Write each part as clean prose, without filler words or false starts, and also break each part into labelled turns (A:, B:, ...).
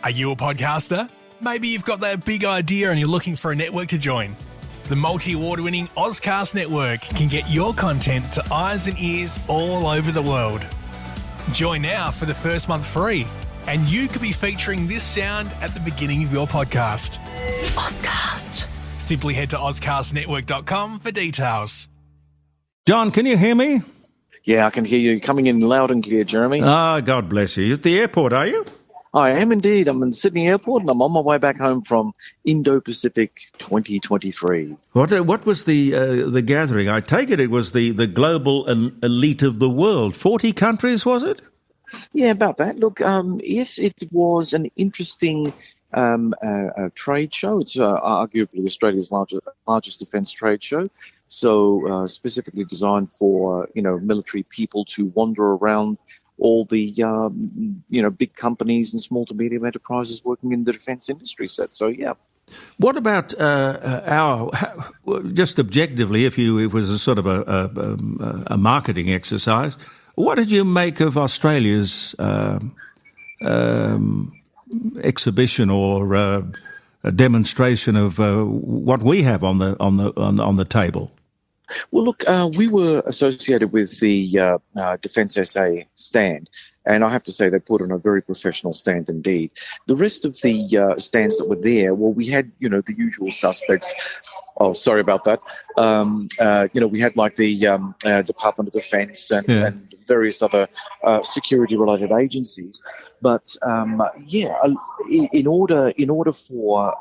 A: Are you a podcaster? Maybe you've got that big idea and you're looking for a network to join. The multi-award-winning Ozcast Network can get your content to eyes and ears all over the world. Join now for the first month free, and you could be featuring this sound at the beginning of your podcast. Ozcast. Simply head to ozcastnetwork.com for details.
B: John, can you hear me?
C: Yeah, I can hear you coming in loud and clear, Jeremy.
B: God bless you. You're at the airport, are you?
C: I am indeed. I'm in Sydney Airport and I'm on my way back home from Indo Pacific 2023.
B: What was the gathering? I take it was the global elite of the world. 40 countries, was it?
C: Yeah, about that. Look, yes, it was an interesting trade show. It's arguably Australia's largest defence trade show. So specifically designed for, military people to wander around all the, big companies and small to medium enterprises working in the defence industry set. So, yeah.
B: What about just objectively, if it was a sort of a marketing exercise, what did you make of Australia's exhibition or a demonstration of what we have on the table?
C: Well, look, we were associated with the Defence SA stand, and I have to say they put on a very professional stand indeed. The rest of the stands that were there, well, we had, the usual suspects. Oh, sorry about that. We had like the Department of Defence and various other security-related agencies. But in order for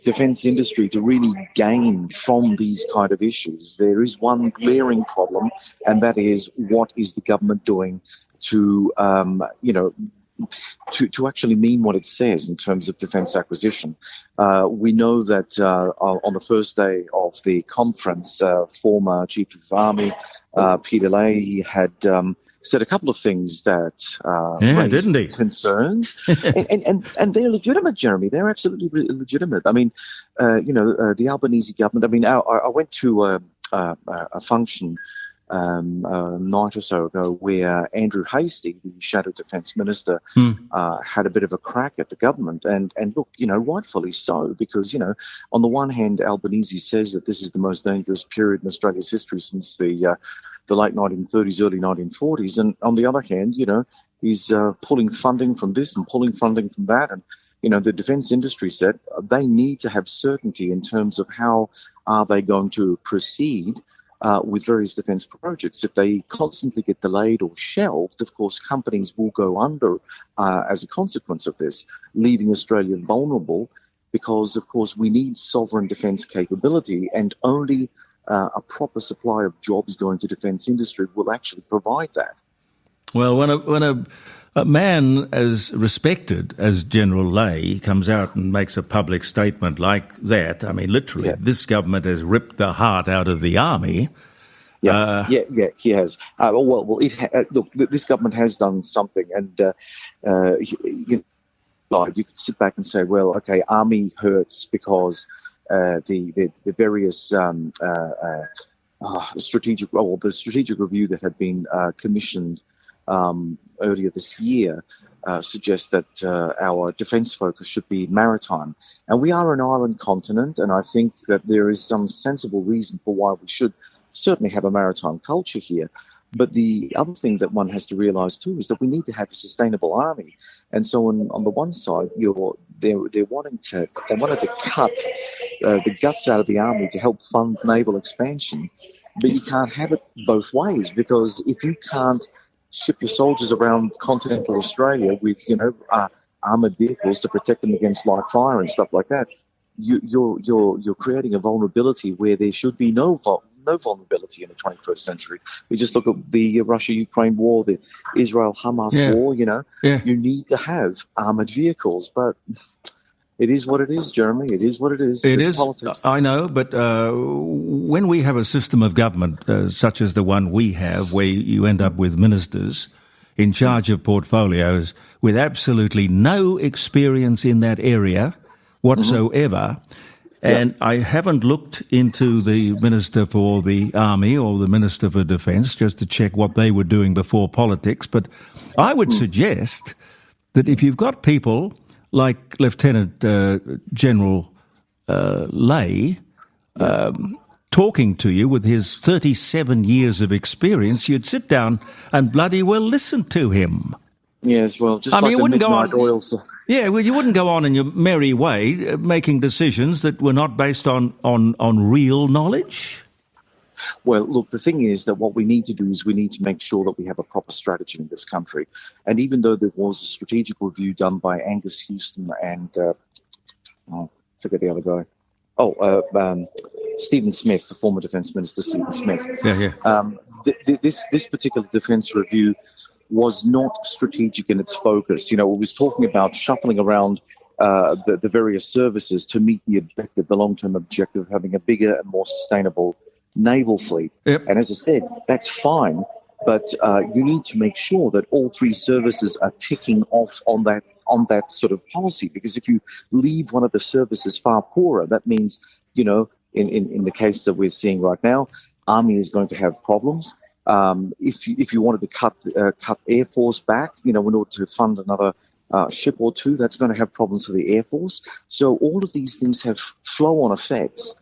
C: defence industry to really gain from these kind of issues, there is one glaring problem, and that is what is the government doing to actually mean what it says in terms of defence acquisition. We know that on the first day of the conference, former Chief of Army Peter Leahy had said a couple of things that raised concerns, and they're legitimate, Jeremy. They're absolutely legitimate. I mean, the Albanese government. I mean, I went to a function a night or so ago where Andrew Hastie, the Shadow Defence Minister, had a bit of a crack at the government, and look, rightfully so, because on the one hand, Albanese says that this is the most dangerous period in Australia's history since the late 1930s, early 1940s, and on the other hand, he's pulling funding from this and pulling funding from that, and the defence industry said they need to have certainty in terms of how are they going to proceed with various defence projects. If they constantly get delayed or shelved, of course, companies will go under as a consequence of this, leaving Australia vulnerable because, of course, we need sovereign defence capability, and only a proper supply of jobs going to defence industry will actually provide that.
B: Well, when a man as respected as General Leahy comes out and makes a public statement like that, I mean, literally, this government has ripped the heart out of the army.
C: Yeah, he has. Look, this government has done something, and you could sit back and say, well, okay, army hurts because the various the strategic review that had been commissioned earlier this year suggests that our defence focus should be maritime. And we are an island continent, and I think that there is some sensible reason for why we should certainly have a maritime culture here. But the other thing that one has to realise too is that we need to have a sustainable army. And so on the one side, they're wanting to cut the guts out of the army to help fund naval expansion. But you can't have it both ways, because if you can't ship your soldiers around continental Australia with armoured vehicles to protect them against live fire and stuff like that, you're creating a vulnerability where there should be no vulnerability in the 21st century. We just look at the Russia-Ukraine war, the Israel-Hamas war. You need to have armoured vehicles, but it is what it is, Jeremy. It is what it is. It's politics.
B: I know, but when we have a system of government such as the one we have, where you end up with ministers in charge of portfolios with absolutely no experience in that area whatsoever, and I haven't looked into the Minister for the Army or the Minister for Defence just to check what they were doing before politics, but I would suggest that if you've got people like Lieutenant General Lay, talking to you with his 37 years of experience, you'd sit down and bloody well listen to him.
C: Yes, well, just
B: I mean,
C: like
B: you
C: the
B: wouldn't go
C: midnight
B: on.
C: oil.
B: Yeah, well, you wouldn't go on in your merry way making decisions that were not based on real knowledge.
C: Well, look, the thing is that what we need to do is we need to make sure that we have a proper strategy in this country. And even though there was a strategic review done by Angus Houston and, forget the other guy. Stephen Smith, the former Defence Minister Stephen Smith.
B: Yeah.
C: This particular defence review was not strategic in its focus. You know, it was talking about shuffling around the various services to meet the objective, the long-term objective of having a bigger and more sustainable naval fleet.
B: Yep.
C: And as I said, that's fine, but you need to make sure that all three services are ticking off on that sort of policy, because if you leave one of the services far poorer, that means, you know, in the case that we're seeing right now, Army is going to have problems. If you wanted to cut Air Force back, you know, in order to fund another ship or two, that's going to have problems for the Air Force. So all of these things have flow-on effects,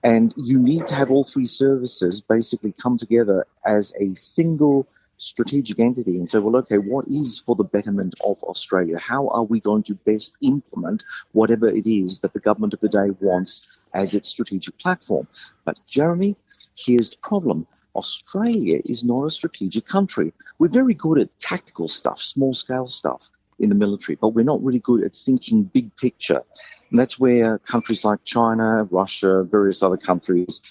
C: and you need to have all three services basically come together as a single strategic entity and say, well, okay, what is for the betterment of Australia? How are we going to best implement whatever it is that the government of the day wants as its strategic platform? But Jeremy, here's the problem. Australia is not a strategic country. We're very good at tactical stuff, small-scale stuff in the military, but we're not really good at thinking big picture. And that's where countries like China, Russia, various other countries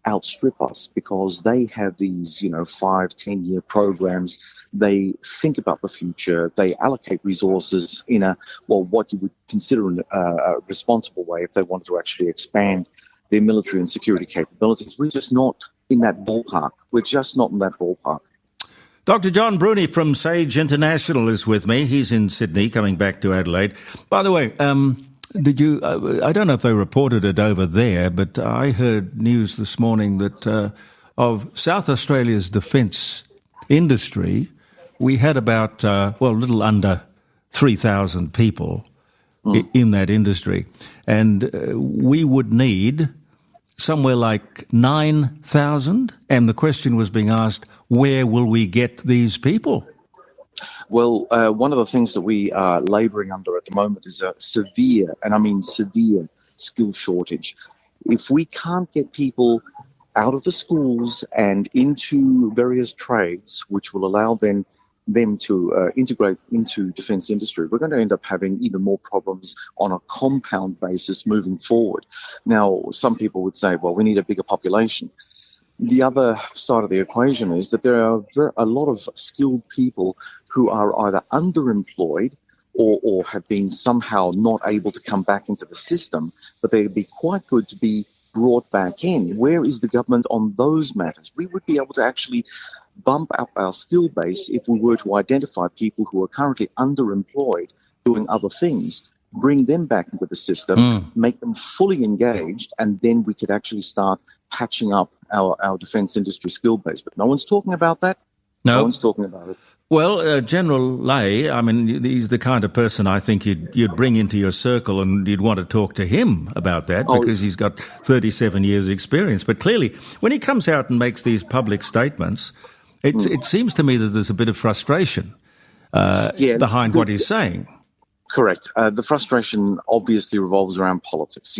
C: outstrip us, because they have these, 5-10-year programs. They think about the future. They allocate resources in what you would consider a responsible way if they wanted to actually expand their military and security capabilities. We're just not in that ballpark. We're just not in that ballpark.
B: Dr. John Bruni from Sage International is with me. He's in Sydney, coming back to Adelaide. By the way, did you? I don't know if they reported it over there, but I heard news this morning that of South Australia's defence industry, we had about, a little under 3,000 people in that industry. And we would need somewhere like 9,000. And the question was being asked, where will we get these people?
C: Well, one of the things that we are labouring under at the moment is a severe, and I mean severe, skill shortage. If we can't get people out of the schools and into various trades, which will allow them to integrate into defence industry, we're going to end up having even more problems on a compound basis moving forward. Now, some people would say, well, we need a bigger population. The other side of the equation is that there are a lot of skilled people who are either underemployed or have been somehow not able to come back into the system, but they'd be quite good to be brought back in. Where is the government on those matters? We would be able to actually bump up our skill base if we were to identify people who are currently underemployed doing other things, bring them back into the system, make them fully engaged, and then we could actually start patching up our defence industry skill base. But no one's talking about that. No one's talking about it.
B: Well, General Lay, I mean, he's the kind of person I think you'd bring into your circle, and you'd want to talk to him about that because he's got 37 years' experience. But clearly, when he comes out and makes these public statements, it seems to me that there's a bit of frustration behind what he's saying.
C: Correct. The frustration obviously revolves around politics.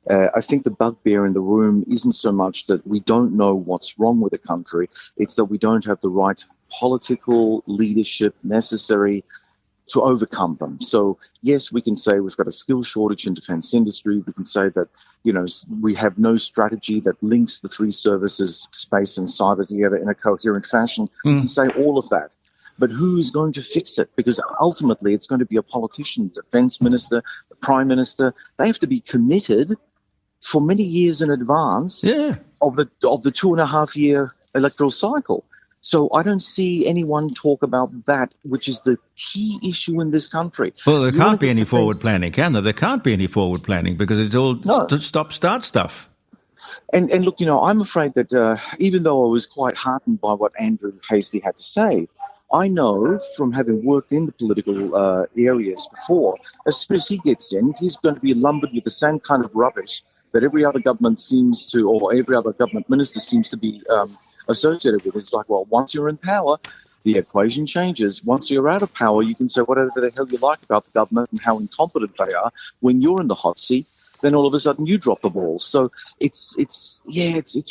C: I think the bugbear in the room isn't so much that we don't know what's wrong with the country. It's that we don't have the right political leadership necessary to overcome them. So, yes, we can say we've got a skill shortage in defence industry. We can say that, we have no strategy that links the three services, space and cyber, together in a coherent fashion. We can say all of that. But who is going to fix it? Because ultimately it's going to be a politician, defence minister, the prime minister. They have to be committed for many years in advance of the 2.5-year electoral cycle. So I don't see anyone talk about that, which is the key issue in this country.
B: Well, there can't be any forward planning, can there? There can't be any forward planning because it's all stop-start stuff.
C: And look, I'm afraid that even though I was quite heartened by what Andrew Hastie had to say, I know from having worked in the political areas before, as soon as he gets in, he's going to be lumbered with the same kind of rubbish that every other government seems to, or every other government minister seems to be associated with. It's like, well, once you're in power, the equation changes. Once you're out of power, you can say whatever the hell you like about the government and how incompetent they are. When you're in the hot seat, then all of a sudden you drop the ball. So it's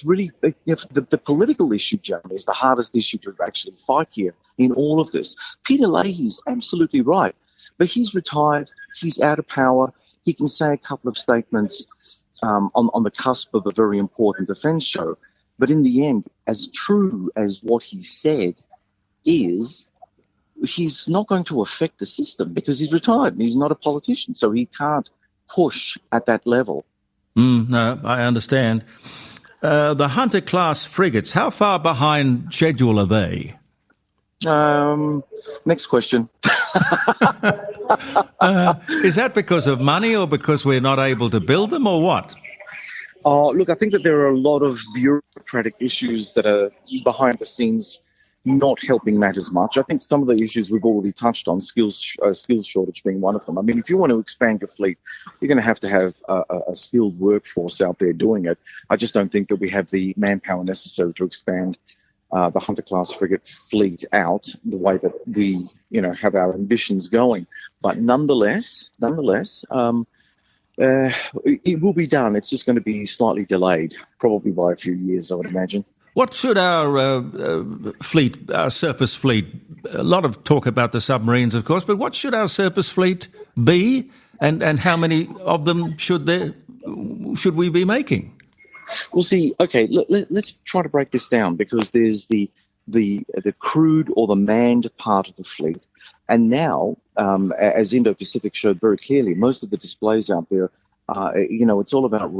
C: really the political issue, Jeremy, is the hardest issue to actually fight here in all of this. Peter Leahy's absolutely right, but he's retired. He's out of power. He can say a couple of statements on the cusp of a very important defence show, but in the end, as true as what he said is, he's not going to affect the system because he's retired and he's not a politician, so he can't push at that level.
B: No, I understand. The Hunter-class frigates, how far behind schedule are they?
C: Next question.
B: Is that because of money or because we're not able to build them or what?
C: Look, I think that there are a lot of bureaucratic issues that are behind the scenes not helping matters much. I think some of the issues we've already touched on, skills shortage being one of them. I mean, if you want to expand your fleet, you're going to have a skilled workforce out there doing it. I just don't think that we have the manpower necessary to expand the Hunter-class frigate fleet out the way that we, have our ambitions going. But nonetheless, it will be done. It's just going to be slightly delayed, probably by a few years, I would imagine.
B: What should our fleet, our surface fleet, a lot of talk about the submarines, of course, but what should our surface fleet be, and how many of them should we be making?
C: Well, see, okay, let's try to break this down, because there's the crewed or the manned part of the fleet, and now, as Indo-Pacific showed very clearly, most of the displays out there, it's all about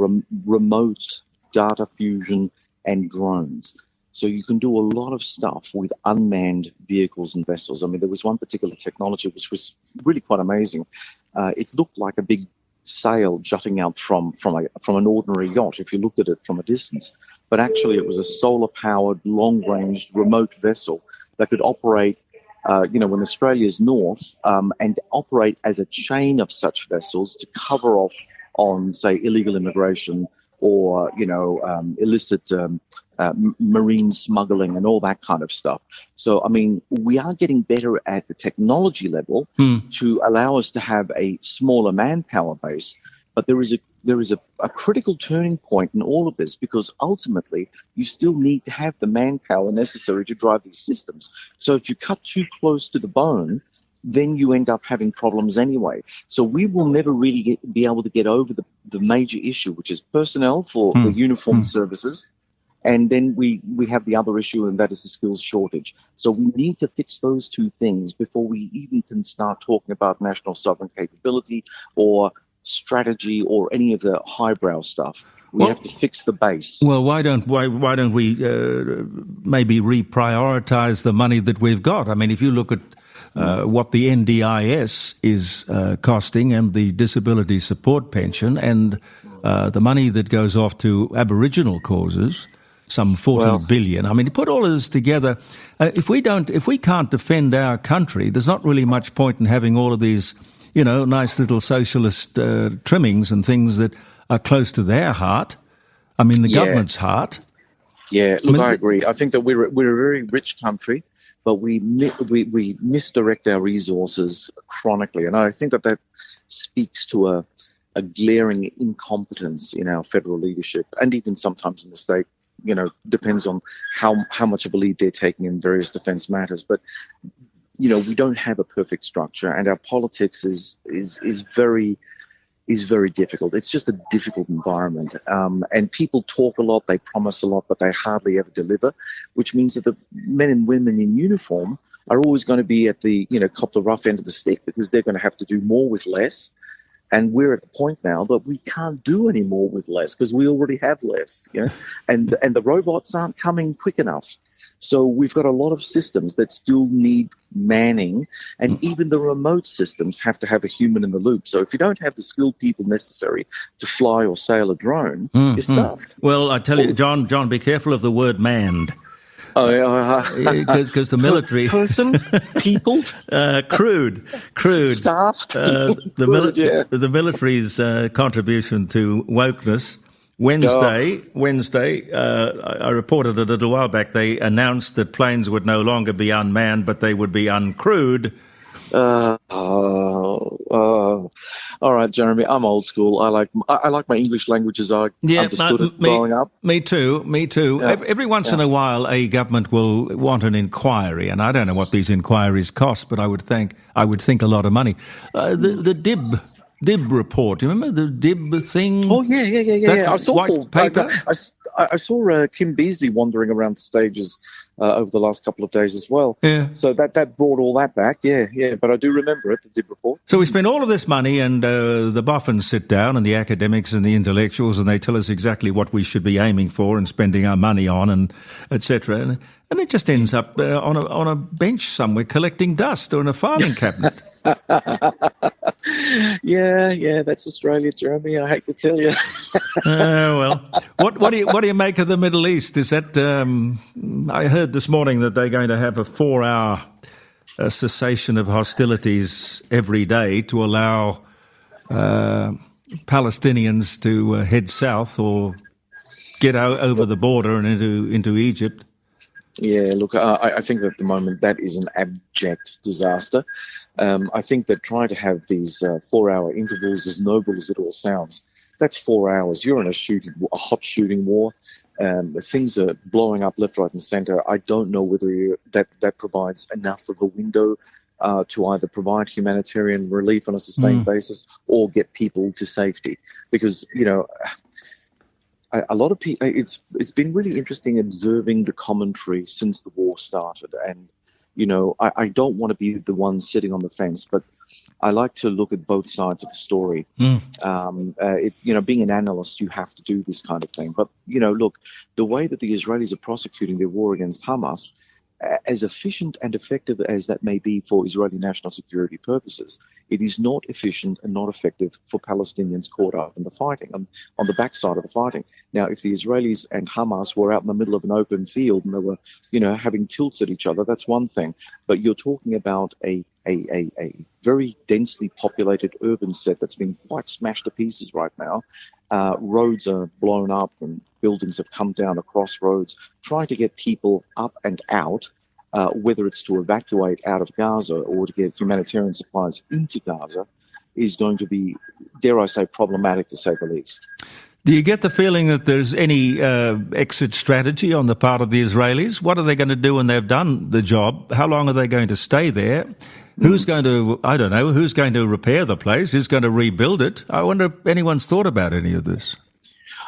C: remote data fusion and drones. So you can do a lot of stuff with unmanned vehicles and vessels. I mean, there was one particular technology which was really quite amazing. It looked like a big sail jutting out from an ordinary yacht if you looked at it from a distance. But actually it was a solar-powered, long-ranged, remote vessel that could operate, in Australia's north, and operate as a chain of such vessels to cover off on, say, illegal immigration, or, illicit marine smuggling and all that kind of stuff. So, I mean, we are getting better at the technology level to allow us to have a smaller manpower base. But there is a critical turning point in all of this, because ultimately you still need to have the manpower necessary to drive these systems. So if you cut too close to the bone, then you end up having problems anyway. So we will never really be able to get over the major issue, which is personnel for the uniformed services. And then we have the other issue, and that is the skills shortage. So we need to fix those two things before we even can start talking about national sovereign capability or strategy or any of the highbrow stuff. We have to fix the base.
B: Well, why don't we maybe reprioritize the money that we've got? I mean, if you look at what the NDIS is costing, and the disability support pension, and the money that goes off to Aboriginal causes, some 40 billion. I mean, to put all of this together, if we can't defend our country, there's not really much point in having all of these, nice little socialist trimmings and things that are close to their heart. I mean, the government's heart.
C: Yeah, look, I agree. I think that we're a very rich country, but we misdirect our resources chronically. And I think that speaks to a glaring incompetence in our federal leadership, and even sometimes in the state. Depends on how much of a lead they're taking in various defence matters. But, we don't have a perfect structure, and our politics is very difficult. It's just a difficult environment. And people talk a lot, they promise a lot, but they hardly ever deliver, which means that the men and women in uniform are always going to be at the, cop the rough end of the stick, because they're going to have to do more with less. And we're at the point now that we can't do any more with less, because we already have less, and the robots aren't coming quick enough. So we've got a lot of systems that still need manning, and even the remote systems have to have a human in the loop. So if you don't have the skilled people necessary to fly or sail a drone, you're stuffed.
B: Well, I tell you, John, be careful of the word manned. Because the military...
C: People?
B: Crude.
C: Staffed?
B: The military's contribution to wokeness. Wednesday, I reported a little while back, they announced that planes would no longer be unmanned, but they would be uncrewed.
C: All right, Jeremy. I'm old school. I like my English language as I understood it growing up.
B: Me too.
C: Yeah.
B: Every once in a while, a government will want an inquiry, and I don't know what these inquiries cost, but I would think a lot of money. The DIB report. You remember the DIB thing?
C: Oh yeah. I saw
B: white paper.
C: I saw Kim Beazley wandering around the stages over the last couple of days as well.
B: Yeah.
C: So that brought all that back. Yeah. But I do remember it, the DIB report.
B: So we spend all of this money, and the boffins sit down, and the academics and the intellectuals, and they tell us exactly what we should be aiming for and spending our money on, and etc. And it just ends up on a bench somewhere collecting dust or in a filing cabinet.
C: Yeah, that's Australia, Jeremy. I hate to tell you.
B: Well, what do you make of the Middle East? Is that I heard this morning that they're going to have a 4-hour cessation of hostilities every day to allow Palestinians to head south or get over the border and into Egypt.
C: Yeah, look, I think that at the moment that is an abject disaster. I think that trying to have these 4-hour intervals, as noble as it all sounds, that's 4 hours. You're in a hot shooting war. Things are blowing up left, right, and centre. I don't know whether that provides enough of a window to either provide humanitarian relief on a sustained basis or get people to safety, because a lot of people. It's been really interesting observing the commentary since the war started, and I don't want to be the one sitting on the fence, but I like to look at both sides of the story. Being an analyst, you have to do this kind of thing. But look, the way that the Israelis are prosecuting their war against Hamas, as efficient and effective as that may be for Israeli national security purposes, it is not efficient and not effective for Palestinians caught up in the fighting, on the backside of the fighting. Now, if the Israelis and Hamas were out in the middle of an open field and they were, having tilts at each other, that's one thing. But you're talking about a very densely populated urban set that's been quite smashed to pieces right now. Roads are blown up and buildings have come down across roads. Trying to get people up and out, whether it's to evacuate out of Gaza or to get humanitarian supplies into Gaza, is going to be, dare I say, problematic to say the least.
B: Do you get the feeling that there's any exit strategy on the part of the Israelis? What are they going to do when they've done the job? How long are they going to stay there? Who's going to, I don't know, who's going to repair the place? Who's going to rebuild it? I wonder if anyone's thought about any of this.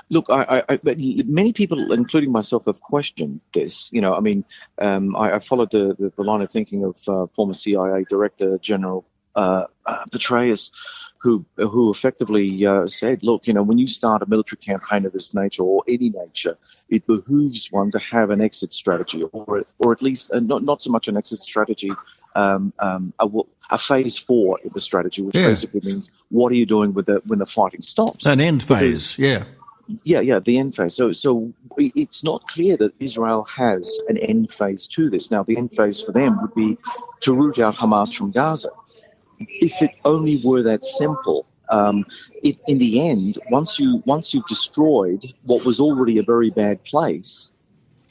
C: Look, many people, including myself, have questioned this. I followed the line of thinking of former CIA Director General Petraeus, who effectively said, look, when you start a military campaign of this nature or any nature, it behooves one to have an exit strategy, or at least not so much an exit strategy, a phase 4 of the strategy, which basically means what are you doing when the fighting stops?
B: An end phase,
C: Yeah, the end phase. So it's not clear that Israel has an end phase to this. Now, the end phase for them would be to root out Hamas from Gaza. If it only were that simple, if in the end, once you've destroyed what was already a very bad place,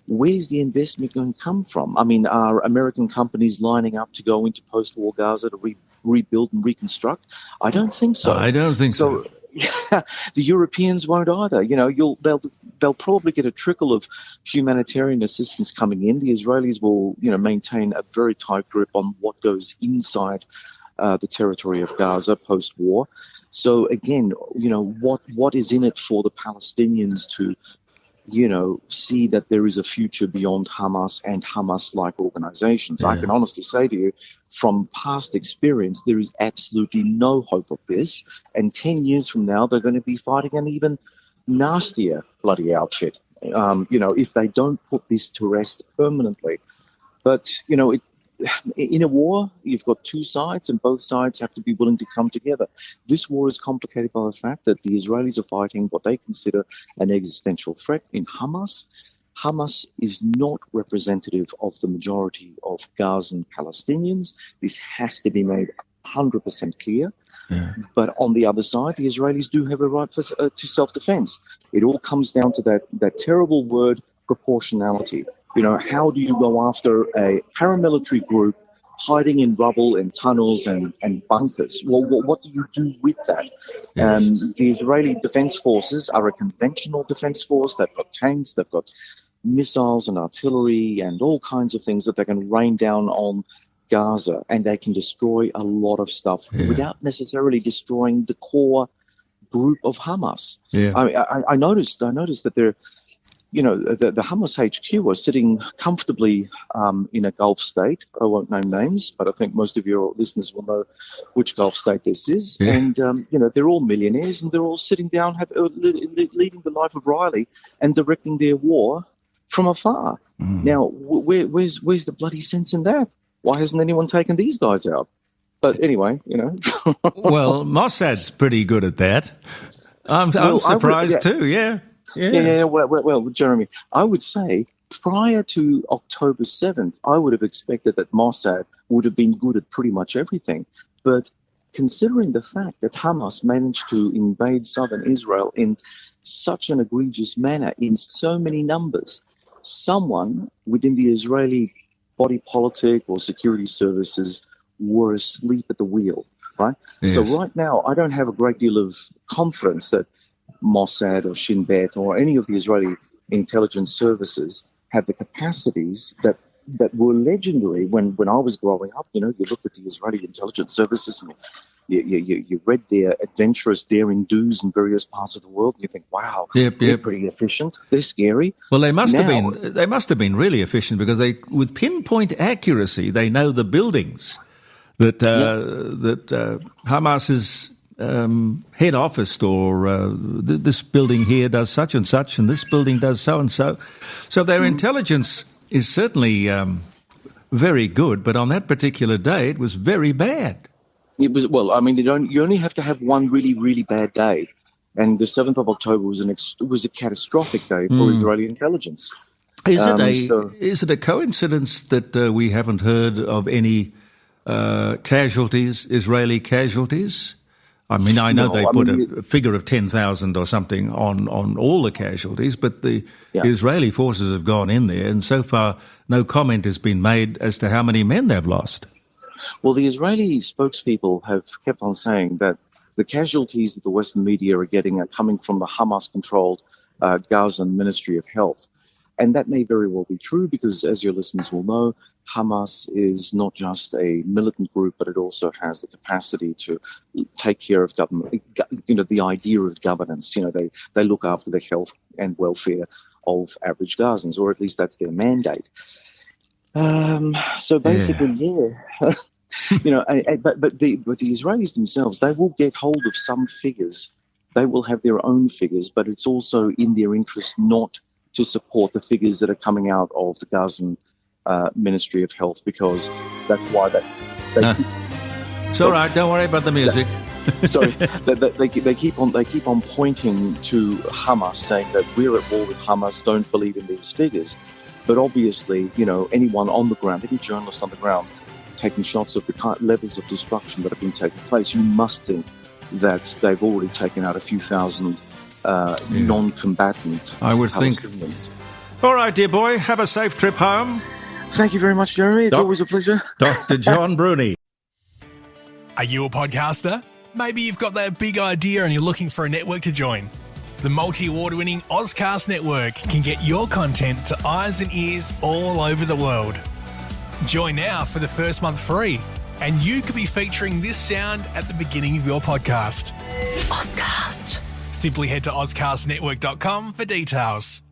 C: where's the investment going to come from? I mean, are American companies lining up to go into post-war Gaza to rebuild and reconstruct? I don't think so.
B: I don't think so.
C: The Europeans won't either. They'll probably get a trickle of humanitarian assistance coming in. The Israelis will, maintain a very tight grip on what goes inside the territory of Gaza post-war. So again, what is in it for the Palestinians to, see that there is a future beyond Hamas and Hamas-like organizations? Yeah. I can honestly say to you, from past experience, there is absolutely no hope of this. And 10 years from now, they're going to be fighting an even nastier bloody outfit, if they don't put this to rest permanently. But, in a war, you've got two sides, and both sides have to be willing to come together. This war is complicated by the fact that the Israelis are fighting what they consider an existential threat in Hamas, Hamas is not representative of the majority of Gazan Palestinians. This has to be made 100% clear.
B: Yeah.
C: But on the other side, the Israelis do have a right to self-defense. It all comes down to that terrible word, proportionality. How do you go after a paramilitary group hiding in rubble and tunnels and bunkers? Well, what do you do with that?
B: Yes.
C: The Israeli Defense Forces are a conventional defense force. They've got tanks, they've got missiles and artillery and all kinds of things that they can rain down on Gaza, and they can destroy a lot of stuff without necessarily destroying the core group of Hamas.
B: Yeah.
C: I noticed that they're, the Hamas HQ was sitting comfortably in a Gulf state. I won't name names, but I think most of your listeners will know which Gulf state this is.
B: Yeah.
C: And, they're all millionaires, and they're all sitting down, leading the life of Riley and directing their war from afar. Now, where's the bloody sense in that? Why hasn't anyone taken these guys out? But anyway,
B: Well, Mossad's pretty good at that. I'm surprised too, yeah.
C: Well, Jeremy, I would say prior to October 7th, I would have expected that Mossad would have been good at pretty much everything. But considering the fact that Hamas managed to invade southern Israel in such an egregious manner, in so many numbers, someone within the Israeli body politic or security services were asleep at the wheel, right?
B: Yes.
C: So right now, I don't have a great deal of confidence that Mossad or Shin Bet or any of the Israeli intelligence services have the capacities that were legendary when I was growing up. You looked at the Israeli intelligence services and you read their adventurous daring do's in various parts of the world, and you think, wow, they're pretty efficient. They're scary.
B: Well, they must have been really efficient, because with pinpoint accuracy, they know the buildings that Hamas's head office, or this building here does such and such, and this building does so and so. So their intelligence is certainly very good, but on that particular day, it was very bad.
C: It was, you only have to have one really, really bad day. And the 7th of October was a catastrophic day for Israeli intelligence.
B: Is it a coincidence that we haven't heard of any Israeli casualties? I mean, I know they put a figure of 10,000 or something on all the casualties, but the Israeli forces have gone in there, and so far no comment has been made as to how many men they've lost.
C: Well, the Israeli spokespeople have kept on saying that the casualties that the Western media are getting are coming from the Hamas-controlled Gazan Ministry of Health. And that may very well be true, because, as your listeners will know, Hamas is not just a militant group, but it also has the capacity to take care of government, the idea of governance. They look after the health and welfare of average Gazans, or at least that's their mandate. So basically, but the Israelis themselves, they will get hold of some figures. They will have their own figures, but it's also in their interest not to support the figures that are coming out of the Gazan Ministry of Health, because that's why
B: it's all right. Don't worry about the music.
C: Sorry, they keep on pointing to Hamas, saying that we're at war with Hamas. Don't believe in these figures. But obviously, anyone on the ground, any journalist on the ground, taking shots of the levels of destruction that have been taking place, you must think that they've already taken out a few thousand non-combatant Palestinians.
B: All right, dear boy, have a safe trip home.
C: Thank you very much, Jeremy. It's always a pleasure.
B: Dr. John Bruni.
A: Are you a podcaster? Maybe you've got that big idea and you're looking for a network to join. The multi-award-winning Ozcast Network can get your content to eyes and ears all over the world. Join now for the first month free, and you could be featuring this sound at the beginning of your podcast.
D: Ozcast.
A: Simply head to ozcastnetwork.com for details.